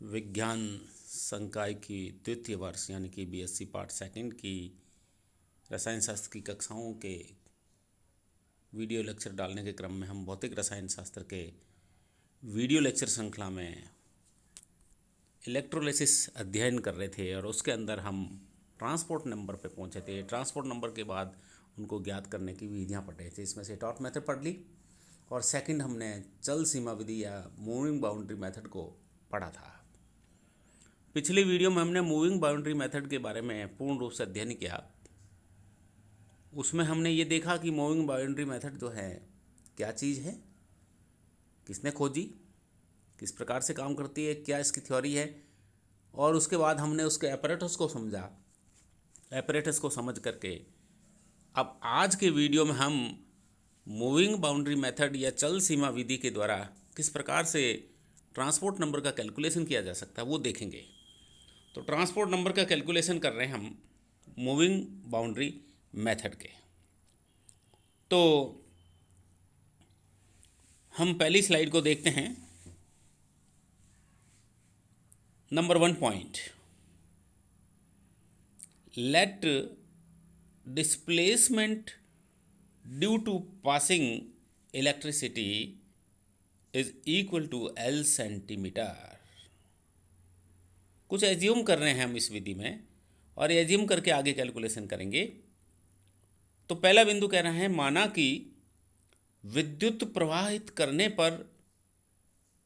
विज्ञान संकाय की द्वितीय वर्ष यानी कि बीएससी पार्ट सेकंड की रसायन शास्त्र की कक्षाओं के वीडियो लेक्चर डालने के क्रम में हम भौतिक रसायन शास्त्र के वीडियो लेक्चर श्रृंखला में इलेक्ट्रोलिसिस अध्ययन कर रहे थे और उसके अंदर हम ट्रांसपोर्ट नंबर पे पहुंचे थे। ट्रांसपोर्ट नंबर के बाद उनको ज्ञात करने की विधियां पढ़ रहे थे। इसमें से टॉर्क मेथड पढ़ ली और सेकंड हमने चल सीमा विधि या मूविंग बाउंड्री मेथड को पढ़ा था। पिछली वीडियो में हमने मूविंग बाउंड्री मेथड के बारे में पूर्ण रूप से अध्ययन किया। उसमें हमने ये देखा कि मूविंग बाउंड्री मेथड जो है क्या चीज़ है, किसने खोजी, किस प्रकार से काम करती है, क्या इसकी थ्योरी है, और उसके बाद हमने उसके ऐपरेटस को समझा। ऐपरेटस को समझ करके अब आज के वीडियो में हम मूविंग बाउंड्री मेथड या चल सीमा विधि के द्वारा किस प्रकार से ट्रांसपोर्ट नंबर का कैलकुलेशन किया जा सकता है वो देखेंगे। तो ट्रांसपोर्ट नंबर का कैलकुलेशन कर रहे हैं हम मूविंग बाउंड्री मेथड के। तो हम पहली स्लाइड को देखते हैं। Number 1 point, let displacement due to passing electricity is equal to L centimetre. कुछ एज्यूम कर रहे हैं हम इस विधि में और एज्यूम करके आगे कैलकुलेशन करेंगे। तो पहला बिंदु कह रहा है, माना कि विद्युत प्रवाहित करने पर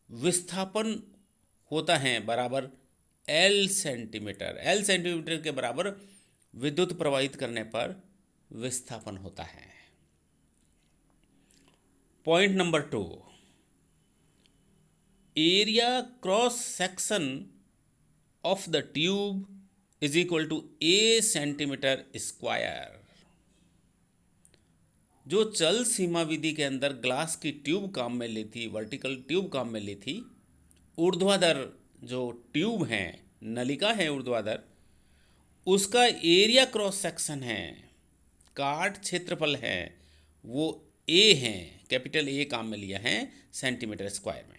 विस्थापन होता है बराबर L सेंटीमीटर। L सेंटीमीटर के बराबर विद्युत प्रवाहित करने पर विस्थापन होता है। Point number 2, area cross section of the tube is equal to A centimetre square. जो चल सीमा विधि के अंदर ग्लास की ट्यूब काम में ली थी, वर्टिकल ट्यूब काम में ली थी, ऊर्ध्वाधर जो ट्यूब है, नलिका है ऊर्ध्वाधर, उसका एरिया क्रॉस सेक्शन है, काट क्षेत्रफल है, वो A है, कैपिटल A काम में लिया है सेंटीमीटर स्क्वायर में।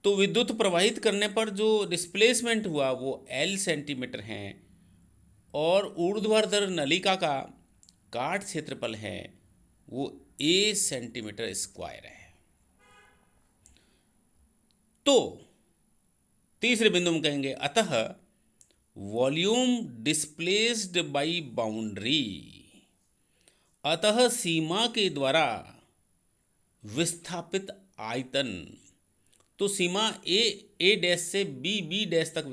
तो विद्युत प्रवाहित करने पर जो डिस्प्लेसमेंट हुआ वो L सेंटीमीटर है और ऊर्ध्वाधर नलिका का काट क्षेत्रफल है वो A सेंटीमीटर स्क्वायर है। तो तीसरे बिंदु में कहेंगे, अतः वॉल्यूम डिस्प्लेस्ड बाय बाउंड्री, अतः सीमा के द्वारा विस्थापित आयतन। तो सीमा A डैश से B डैश तक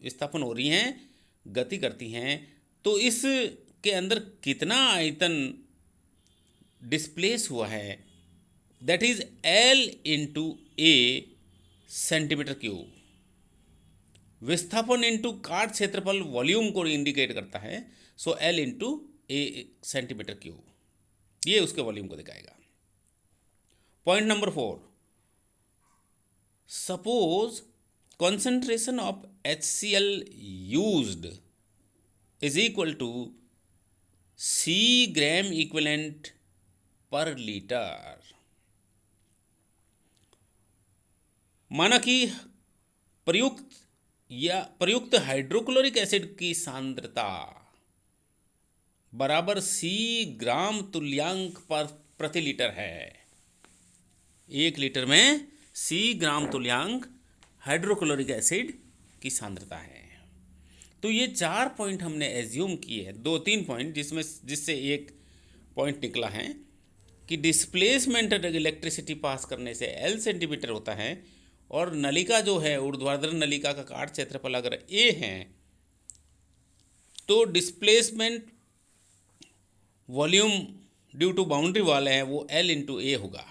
विस्थापन हो रही हैं, गति करती हैं। तो इस के अंदर कितना आयतन डिस्प्लेस हुआ है, that is L into A centimetre cube. विस्थापन इंटू काट क्षेत्रफल वॉल्यूम को इंडिकेट करता है, सो L into A centimetre cube, ये उसके वॉल्यूम को दिखाएगा। Point number 4, suppose concentration of HCl used is equal to C gram equivalent पर लीटर। माना कि प्रयुक्त हाइड्रोक्लोरिक एसिड की सांद्रता बराबर C ग्राम तुल्यांक पर प्रति लीटर है। 1 लीटर में C ग्राम तुल्यांक हाइड्रोक्लोरिक एसिड की सांद्रता है। तो ये 4 पॉइंट हमने एज्यूम किए हैं, 2-3 पॉइंट जिससे एक पॉइंट निकला है कि डिस्प्लेसमेंट इलेक्ट्रिसिटी पास करने से L सेंटीमीटर होता है और नलिका जो है ऊर्ध्वाधर नलिका का काट क्षेत्रफल अगर A है तो displacement volume due to boundary वाले है वो L इंटू A होगा।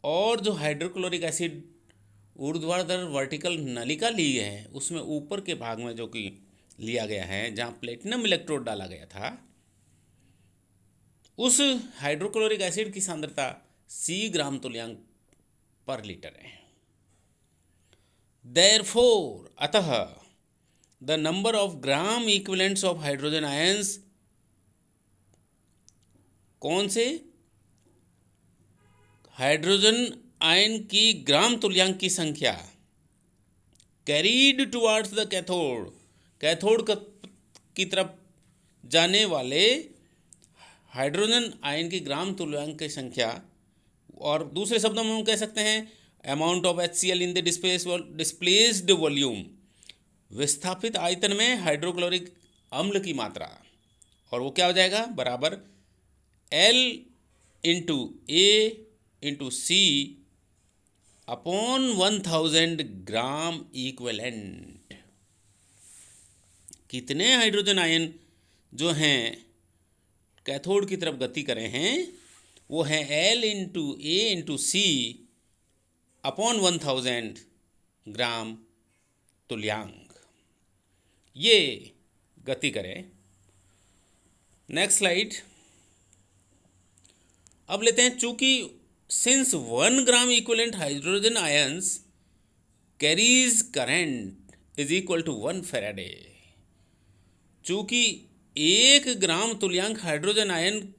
और जो हाइड्रोक्लोरिक एसिड ऊर्ध्वाधर वर्टिकल नलिका ली है उसमें ऊपर के भाग में जो कि लिया गया है, जहाँ प्लेटिनम इलेक्ट्रोड डाला गया था, उस हाइड्रोक्लोरिक एसिड की सांद्रता C ग्राम तुल्यांक पर लीटर है। देयरफॉर, अतः the number of gram equivalents of hydrogen ions, कौन से हाइड्रोजन आयन की ग्राम तुल्यांक की संख्या carried towards the cathode, cathode की तरफ जाने वाले हाइड्रोजन आयन की ग्राम तुल्यांक की संख्या, और दूसरे शब्दों में हम कह सकते हैं amount of HCl in the displaced volume, विस्थापित आयतन में हाइड्रोक्लोरिक अम्ल की मात्रा, और वो क्या हो जाएगा बराबर L into A into C upon 1000 gram equivalent. कितने हाइड्रोजन आयन जो हैं कैथोड की तरफ गति करें हैं वो है L into A into C upon 1000 gram तुल्यांक, ये गति करें। Next slide. अब लेते हैं, चूंकि since 1 gram equivalent hydrogen ions carries current is equal to 1 Faraday, चूंकि 1 ग्राम तुल्यांक हाइड्रोजन आयन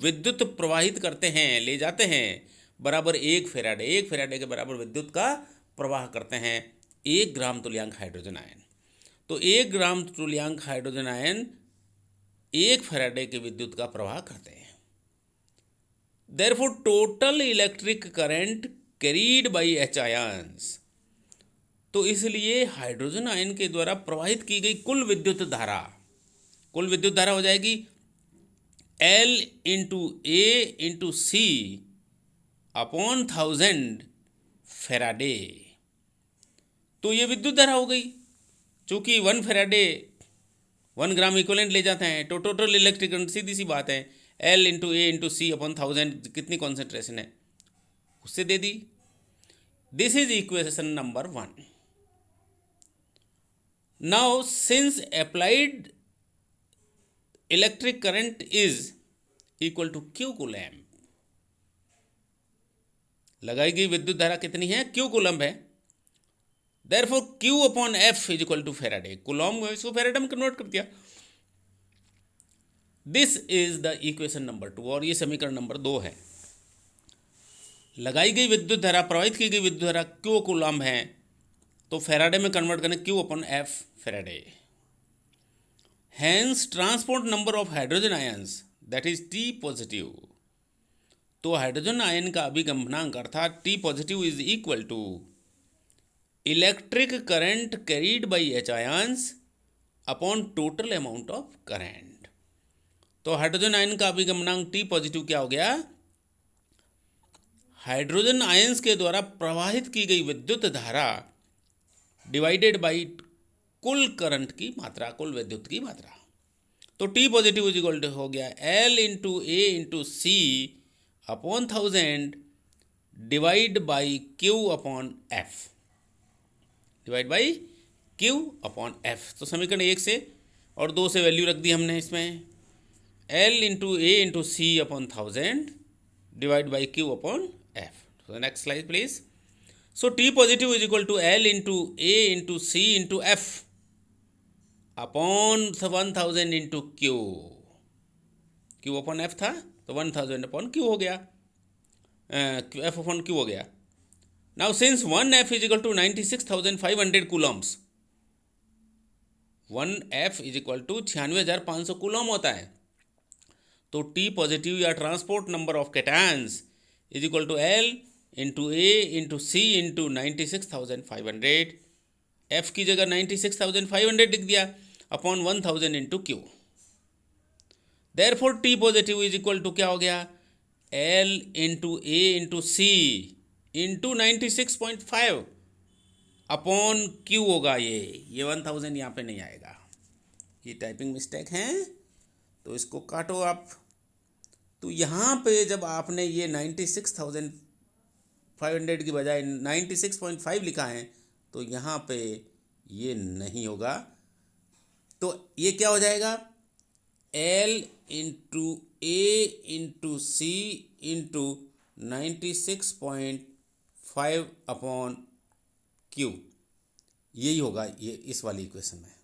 विद्युत प्रवाहित करते हैं, ले जाते हैं, बराबर 1 फैराडे, 1 फैराडे के बराबर विद्युत का प्रवाह करते हैं 1 ग्राम तुल्यांक हाइड्रोजन आयन। तो 1 ग्राम तुल्यांक हाइड्रोजन आयन 1 फैराडे के विद्युत का प्रवाह करते हैं। Therefore, total electric current carried by H ions, तो इसलिए हाइड्रोजन आयन के द्वारा प्रवाहित की गई कुल विद्युत धारा हो जाएगी L into A into C upon 1000 Faraday. तो ये विद्युत धारा हो गई, चूंकि 1 फैराडे 1 ग्राम इक्विवेलेंट ले जाते हैं, तो टोटल इलेक्ट्रिक करंट सीधी सी बात है L into A into C upon 1000, कितनी कॉन्सेंट्रेशन है उससे दे दी। This is equation number 1। Now since applied electric current is equal to Q coulomb, लगाई गई विद्युत धारा कितनी है, Q कूलम्ब है। Therefore Q upon F is equal to faraday, coulomb इसको फैराडे में कन्वर्ट कर दिया। This is the equation number 2, और ये समीकरण नंबर 2 है। लगाई गई विद्युत धारा, प्रवाहित की गई विद्युत धारा Q कूलम्ब है, तो फैराडे में कन्वर्ट करें Q upon F Faraday. Hence transport number of hydrogen ions that is T positive, तो हाइड्रोजन आयन का अभिकंपनांक अर्थात T positive is equal to electric current carried by H ions upon total amount of current. तो hydrogen ion का अभिकंपनांक T positive क्या हो गया, हाइड्रोजन आयंस के द्वारा प्रवाहित की गई विद्युत धारा डिवाइडेड बाई कुल करंट की मात्रा, कुल विद्युत की मात्रा। तो T positive is equal to हो गया L into A into C upon 1000 divide by Q upon F, divide by Q upon F। तो समीकरण 1 से और 2 से वैल्यू रख दी हमने इसमें, L into A into C upon 1000 divide by Q upon F। So next slide please. So T positive is equal to L into A into C into F upon 1000 into Q, Q upon F था तो 1000 upon Q हो गया, F upon Q हो गया। Now since 1F is equal to 96,500 coulombs, 1F is equal to 96,500 coulomb होता है, तो T positive या transport number of cations is equal to L into A into C into 96,500, F की जगह 96,500 लिख दिया upon 1000 into Q। Therefore T positive is equal to क्या हो गया, L into A into C into 96.5 upon Q होगा। ये 1000 यहाँ पे नहीं आएगा, ये टाइपिंग मिस्टेक है, तो इसको काटो आप। तो यहाँ पे जब आपने ये 96,500 की बजाय 96.5 लिखा है तो यहाँ पे ये नहीं होगा, तो ये क्या हो जाएगा, L into A into C into 96.5 upon Q, यही होगा ये इस वाली इक्वेशन में।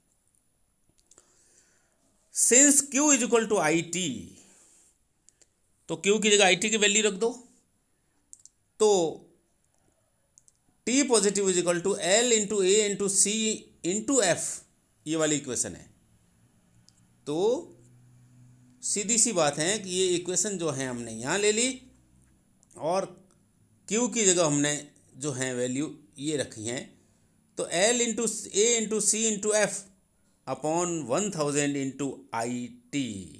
Since Q is equal to IT, तो Q की जगह IT की वैल्यू रख दो, तो T positive is equal to L into A into C into F, ये वाली इक्वेशन है। तो सीधी सी बात है कि ये इक्वेशन जो है हमने यहाँ ले ली और Q की जगह हमने जो है वैल्यू ये रखी हैं। तो L into A into C into F upon 1000 into I T,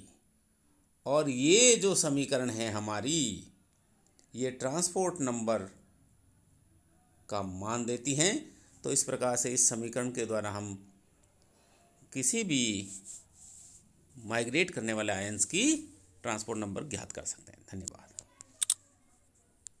और ये जो समीकरण है हमारी, ये ट्रांसपोर्ट नंबर का मान देती हैं। तो इस प्रकार से इस समीकरण के द्वारा हम किसी भी माइग्रेट करने वाले आयंस की ट्रांसपोर्ट नंबर ज्ञात कर सकते हैं। धन्यवाद।